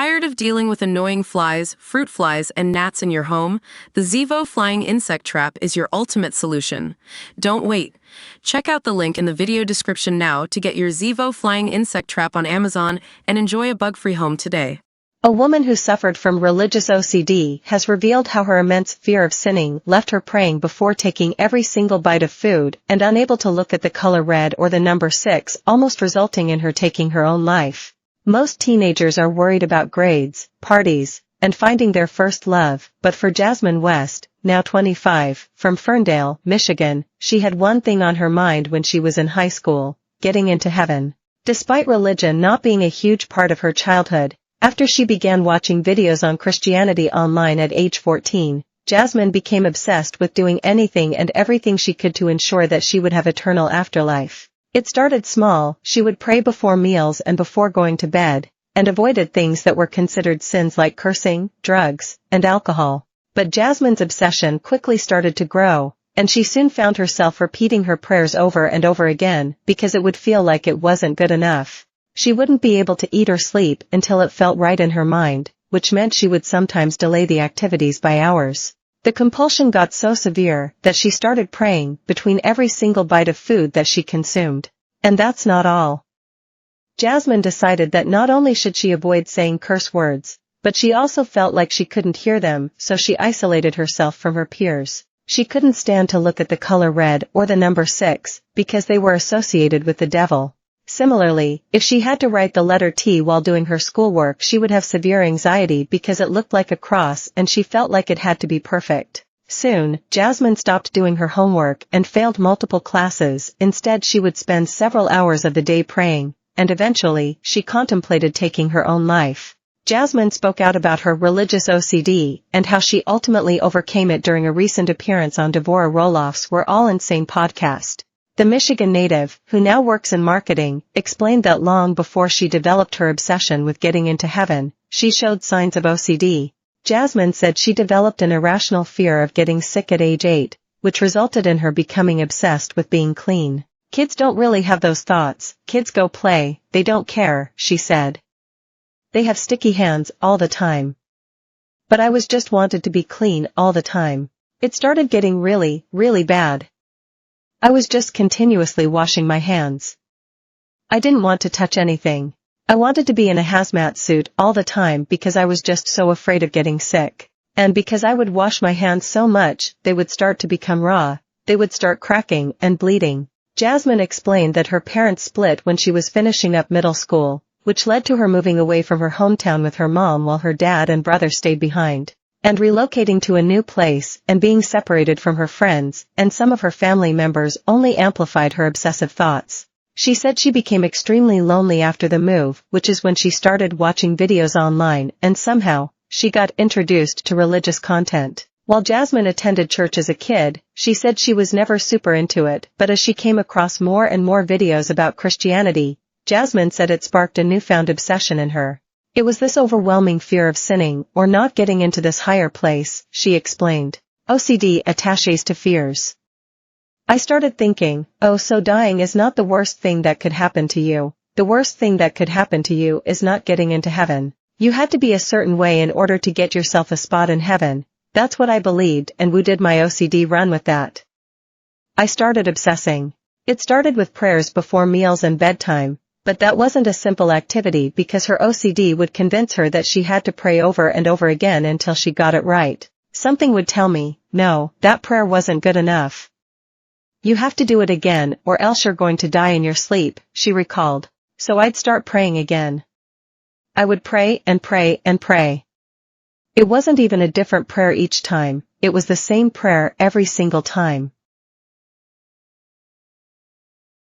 Tired of dealing with annoying flies, fruit flies, and gnats in your home? The Zevo Flying Insect Trap is your ultimate solution. Don't wait. Check out the link in the video description now to get your Zevo Flying Insect Trap on Amazon and enjoy a bug-free home today. A woman who suffered from religious OCD has revealed how her immense fear of sinning left her praying before taking every single bite of food and unable to look at the color red or the number 6, almost resulting in her taking her own life. Most teenagers are worried about grades, parties, and finding their first love, but for Jasmine West, now 25, from Ferndale, Michigan, she had one thing on her mind when she was in high school: getting into heaven. Despite religion not being a huge part of her childhood, after she began watching videos on Christianity online at age 14, Jasmine became obsessed with doing anything and everything she could to ensure that she would have eternal afterlife. It started small. She would pray before meals and before going to bed, and avoided things that were considered sins like cursing, drugs, and alcohol. But Jasmine's obsession quickly started to grow, and she soon found herself repeating her prayers over and over again because it would feel like it wasn't good enough. She wouldn't be able to eat or sleep until it felt right in her mind, which meant she would sometimes delay the activities by hours. The compulsion got so severe that she started praying between every single bite of food that she consumed. And that's not all. Jasmine decided that not only should she avoid saying curse words, but she also felt like she couldn't hear them, so she isolated herself from her peers. She couldn't stand to look at the color red or the number 6, because they were associated with the devil. Similarly, if she had to write the letter T while doing her schoolwork, she would have severe anxiety because it looked like a cross and she felt like it had to be perfect. Soon, Jasmine stopped doing her homework and failed multiple classes. Instead, she would spend several hours of the day praying, and eventually, she contemplated taking her own life. Jasmine spoke out about her religious OCD and how she ultimately overcame it during a recent appearance on Devorah Roloff's We're All Insane podcast. The Michigan native, who now works in marketing, explained that long before she developed her obsession with getting into heaven, she showed signs of OCD. Jasmine said she developed an irrational fear of getting sick at age 8, which resulted in her becoming obsessed with being clean. Kids don't really have those thoughts. Kids go play, they don't care, she said. They have sticky hands all the time. But I was just wanted to be clean all the time. It started getting really, really bad. I was just continuously washing my hands. I didn't want to touch anything. I wanted to be in a hazmat suit all the time because I was just so afraid of getting sick. And because I would wash my hands so much, they would start to become raw, they would start cracking and bleeding. Jasmine explained that her parents split when she was finishing up middle school, which led to her moving away from her hometown with her mom while her dad and brother stayed behind. And relocating to a new place and being separated from her friends and some of her family members only amplified her obsessive thoughts. She said she became extremely lonely after the move, which is when she started watching videos online, and somehow, she got introduced to religious content. While Jasmine attended church as a kid, she said she was never super into it, but as she came across more and more videos about Christianity, Jasmine said it sparked a newfound obsession in her. It was this overwhelming fear of sinning or not getting into this higher place, she explained. OCD attaches to fears. I started thinking, oh, so dying is not the worst thing that could happen to you. The worst thing that could happen to you is not getting into heaven. You had to be a certain way in order to get yourself a spot in heaven. That's what I believed, and we did my OCD run with that. I started obsessing. It started with prayers before meals and bedtime. But that wasn't a simple activity because her OCD would convince her that she had to pray over and over again until she got it right. Something would tell me, no, that prayer wasn't good enough. You have to do it again or else you're going to die in your sleep, she recalled. So I'd start praying again. I would pray and pray and pray. It wasn't even a different prayer each time, it was the same prayer every single time.